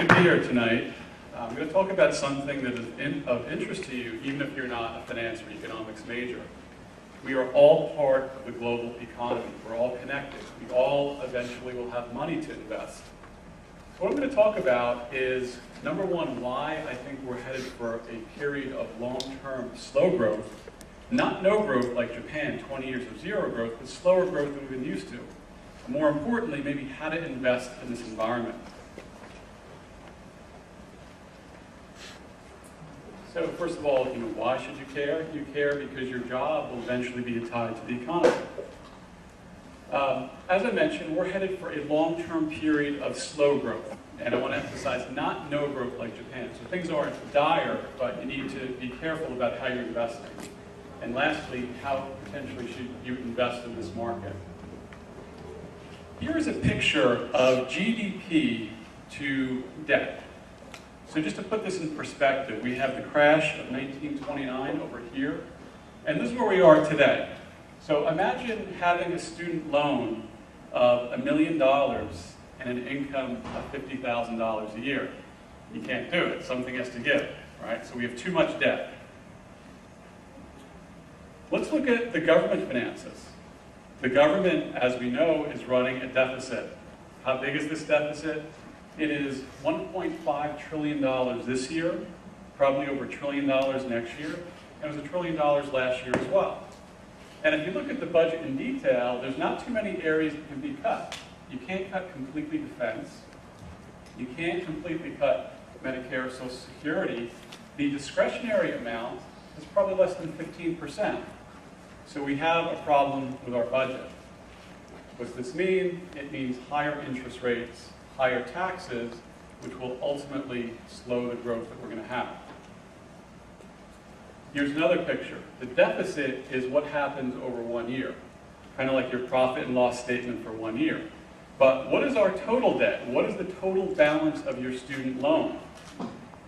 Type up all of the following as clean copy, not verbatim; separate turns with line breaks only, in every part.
to be here tonight. I'm going to talk about something that is of interest to you, even if you're not a finance or economics major. We are all part of the global economy. We're all connected. We all eventually will have money to invest. So what I'm going to talk about is, number one, why I think we're headed for a period of long-term slow growth. Not no growth like Japan, 20 years of zero growth, but slower growth than we've been used to. More importantly, maybe how to invest in this environment. So first of all, why should you care? You care because your job will eventually be tied to the economy. As I mentioned, we're headed for a long-term period of slow growth. And I want to emphasize not no growth like Japan. So things aren't dire, but you need to be careful about how you're investing. And lastly, how potentially should you invest in this market? Here is a picture of GDP to debt. So just to put this in perspective, we have the crash of 1929 over here, and this is where we are today. So imagine having a student loan of $1 million and an income of $50,000 a year. You can't do it. Something has to give, right? So we have too much debt. Let's look at the government finances. The government, as we know, is running a deficit. How big is this deficit? It is $1.5 trillion this year, probably over $1 trillion next year, and it was $1 trillion last year as well. And if you look at the budget in detail, there's not too many areas that can be cut. You can't cut completely defense. You can't completely cut Medicare, Social Security. The discretionary amount is probably less than 15%. So we have a problem with our budget. What does this mean? It means higher interest rates, higher taxes, which will ultimately slow the growth that we're going to have. Here's another picture. The deficit is what happens over 1 year, kind of like your profit and loss statement for 1 year. But what is our total debt? What is the total balance of your student loan?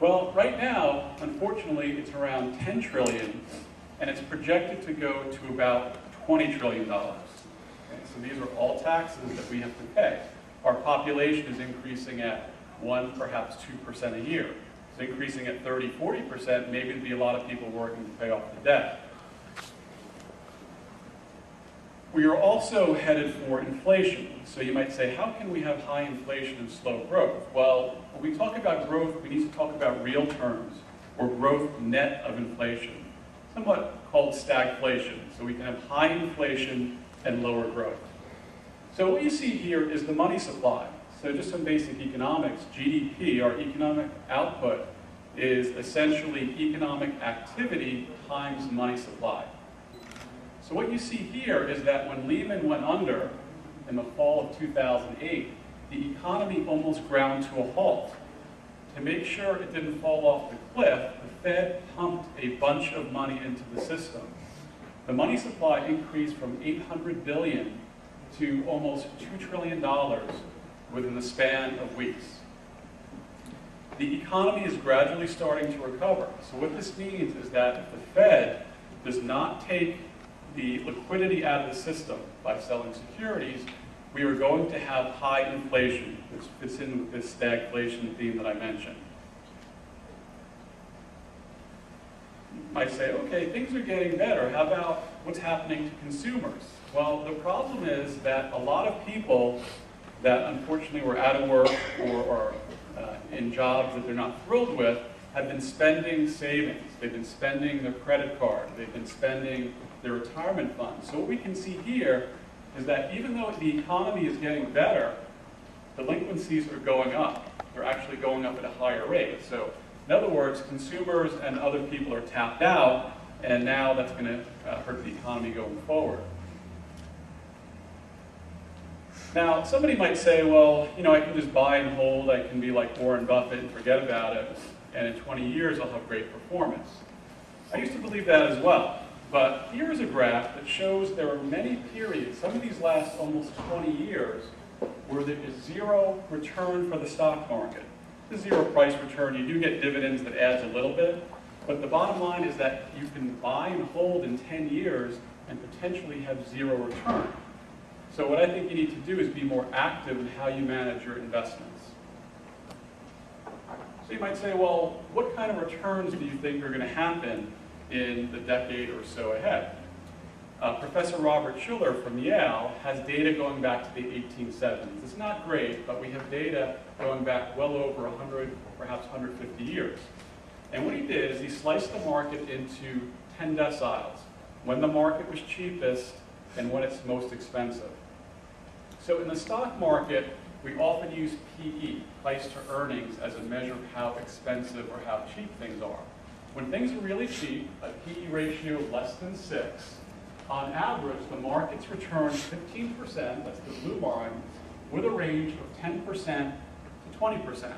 Well, right now, unfortunately, it's around $10 trillion, and it's projected to go to about $20 trillion. Okay, so these are all taxes that we have to pay. Our population is increasing at 1%, perhaps 2% a year. It's increasing at 30, 40%, maybe there'd be a lot of people working to pay off the debt. We are also headed for inflation. So you might say, how can we have high inflation and slow growth? Well, when we talk about growth, we need to talk about real terms, or growth net of inflation, somewhat called stagflation. So we can have high inflation and lower growth. So what you see here is the money supply. So just some basic economics, GDP, our economic output, is essentially economic activity times money supply. So what you see here is that when Lehman went under in the fall of 2008, the economy almost ground to a halt. To make sure it didn't fall off the cliff, the Fed pumped a bunch of money into the system. The money supply increased from $800 billion to almost $2 trillion within the span of weeks. The economy is gradually starting to recover. So what this means is that if the Fed does not take the liquidity out of the system by selling securities, we are going to have high inflation, which fits in with this stagflation theme that I mentioned. You might say, okay, things are getting better. How about what's happening to consumers? Well, the problem is that a lot of people that unfortunately were out of work or are in jobs that they're not thrilled with have been spending savings. They've been spending their credit card. They've been spending their retirement funds. So what we can see here is that even though the economy is getting better, delinquencies are going up. They're actually going up at a higher rate. So in other words, consumers and other people are tapped out, and now that's going to hurt the economy going forward. Now, somebody might say, well, I can just buy and hold. I can be like Warren Buffett and forget about it, and in 20 years I'll have great performance. I used to believe that as well. But here is a graph that shows there are many periods, some of these last almost 20 years, where there is zero return for the stock market. The zero price return, you do get dividends that adds a little bit, but the bottom line is that you can buy and hold in 10 years and potentially have zero return. So what I think you need to do is be more active in how you manage your investments. So you might say, well, what kind of returns do you think are going to happen in the decade or so ahead? Professor Robert Schuller from Yale has data going back to the 1870s. It's not great, but we have data going back well over 100, perhaps 150 years. And what he did is he sliced the market into 10 deciles, when the market was cheapest and when it's most expensive. So in the stock market, we often use PE, price to earnings, as a measure of how expensive or how cheap things are. When things are really cheap, a PE ratio of less than 6, on average, the market's return 15%, that's the blue line, with a range of 10% to 20%.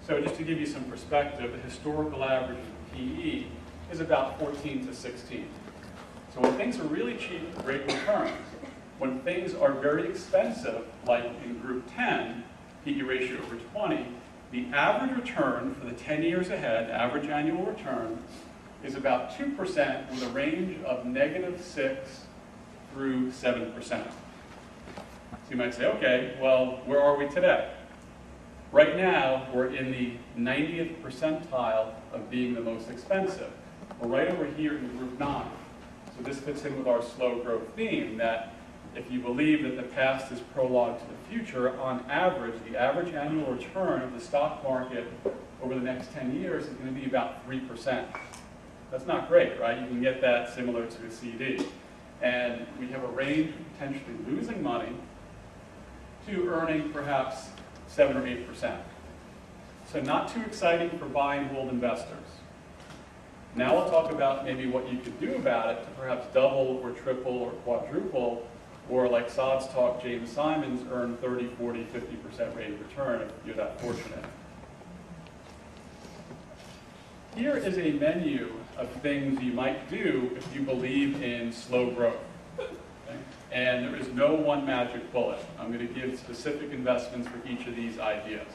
So just to give you some perspective, the historical average of PE is about 14 to 16. So when things are really cheap, great returns. When things are very expensive, like in group 10, PE ratio over 20, the average return for the 10 years ahead, average annual return, is about 2% with a range of -6 through 7%. So you might say, okay, well, where are we today? Right now, we're in the 90th percentile of being the most expensive. We're right over here in group 9. So this fits in with our slow growth theme that if you believe that the past is prologue to the future, on average, the average annual return of the stock market over the next 10 years is going to be about 3%. That's not great, right? You can get that similar to a CD. And we have a range of potentially losing money to earning perhaps 7 or 8%. So not too exciting for buy and hold investors. Now we'll talk about maybe what you could do about it to perhaps double or triple or quadruple, or like Saad's talk, James Simons, earn 30, 40, 50% rate of return if you're that fortunate. Here is a menu of things you might do if you believe in slow growth. Okay? And there is no one magic bullet. I'm going to give specific investments for each of these ideas.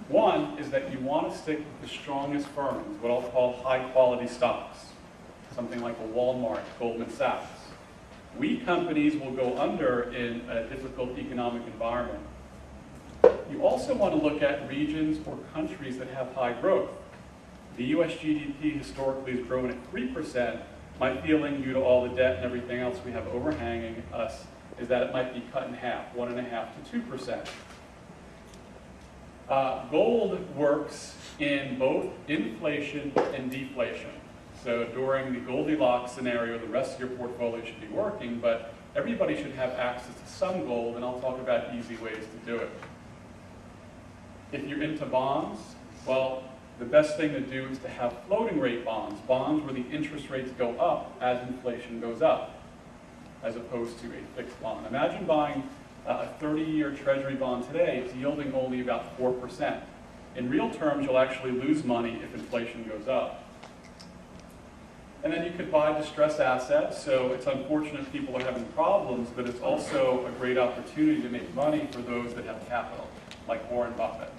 One is that you want to stick with the strongest firms, what I'll call high-quality stocks, something like a Walmart, Goldman Sachs. Weak companies will go under in a difficult economic environment. You also want to look at regions or countries that have high growth. The US GDP historically has grown at 3%. My feeling, due to all the debt and everything else we have overhanging us, is that it might be cut in half, 1.5% to 2%. Gold works in both inflation and deflation. So during the Goldilocks scenario, the rest of your portfolio should be working, but everybody should have access to some gold, and I'll talk about easy ways to do it. If you're into bonds, well, the best thing to do is to have floating rate bonds, bonds where the interest rates go up as inflation goes up, as opposed to a fixed bond. Imagine buying a 30-year treasury bond today. It's yielding only about 4%. In real terms, you'll actually lose money if inflation goes up. And then you could buy distressed assets. So it's unfortunate people are having problems, but it's also a great opportunity to make money for those that have capital, like Warren Buffett.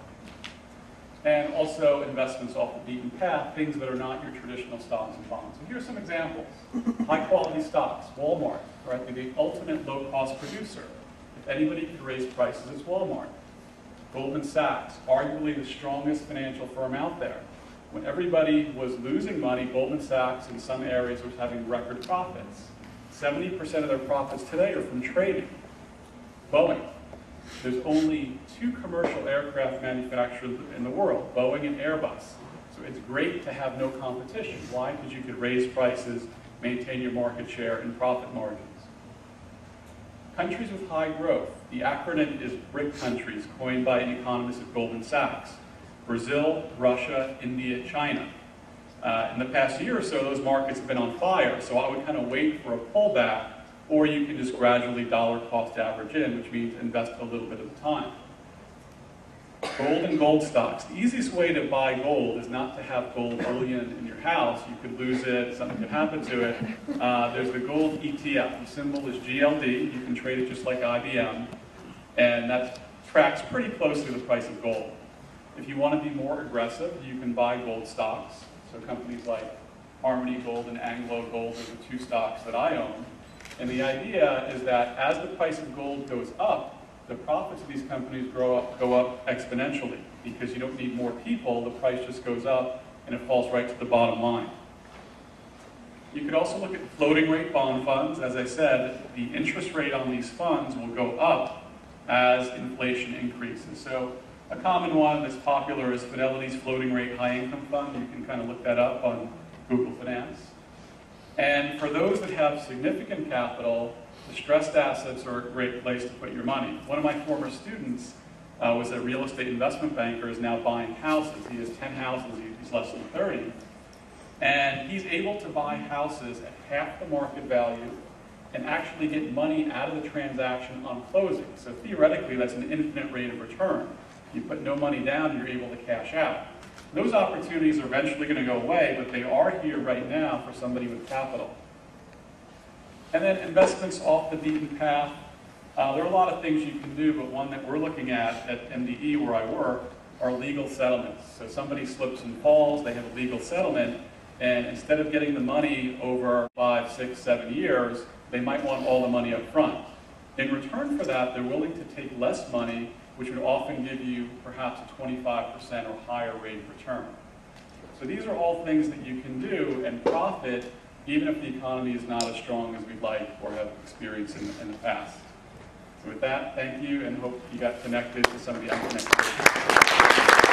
And also investments off the beaten path, things that are not your traditional stocks and bonds. So here's some examples. High-quality stocks, Walmart, right? They're the ultimate low-cost producer. If anybody could raise prices, it's Walmart. Goldman Sachs, arguably the strongest financial firm out there. When everybody was losing money, Goldman Sachs in some areas was having record profits. 70% of their profits today are from trading. Boeing. There's only 2 commercial aircraft manufacturers in the world, Boeing and Airbus. So it's great to have no competition. Why? Because you could raise prices, maintain your market share, and profit margins. Countries with high growth. The acronym is BRIC countries, coined by an economist at Goldman Sachs. Brazil, Russia, India, China. In the past year or so, those markets have been on fire, so I would kind of wait for a pullback, or you can just gradually dollar cost average in, which means invest a little bit at a time. Gold and gold stocks. The easiest way to buy gold is not to have gold bullion in your house. You could lose it, something could happen to it. There's the gold ETF. The symbol is GLD. You can trade it just like IBM, and that tracks pretty closely the price of gold. If you want to be more aggressive, you can buy gold stocks. So companies like Harmony Gold and Anglo Gold are the 2 stocks that I own. And the idea is that as the price of gold goes up, the profits of these companies go up exponentially because you don't need more people, the price just goes up and it falls right to the bottom line. You could also look at floating rate bond funds. As I said, the interest rate on these funds will go up as inflation increases. So a common one that's popular is Fidelity's floating rate high income fund. You can kind of look that up on Google Finance. And for those that have significant capital, distressed assets are a great place to put your money. One of my former students was a real estate investment banker, is now buying houses. He has 10 houses, he's less than 30. And he's able to buy houses at half the market value and actually get money out of the transaction on closing. So theoretically, that's an infinite rate of return. You put no money down, you're able to cash out. Those opportunities are eventually going to go away, but they are here right now for somebody with capital. And then investments off the beaten path. There are a lot of things you can do, but one that we're looking at MDE, where I work, are legal settlements. So somebody slips and falls, they have a legal settlement, and instead of getting the money over 5, 6, 7 years, they might want all the money up front. In return for that, they're willing to take less money, which would often give you perhaps a 25% or higher rate of return. So these are all things that you can do and profit even if the economy is not as strong as we'd like or have experienced in the past. So with that, thank you, and hope you got connected to some of the unconnected.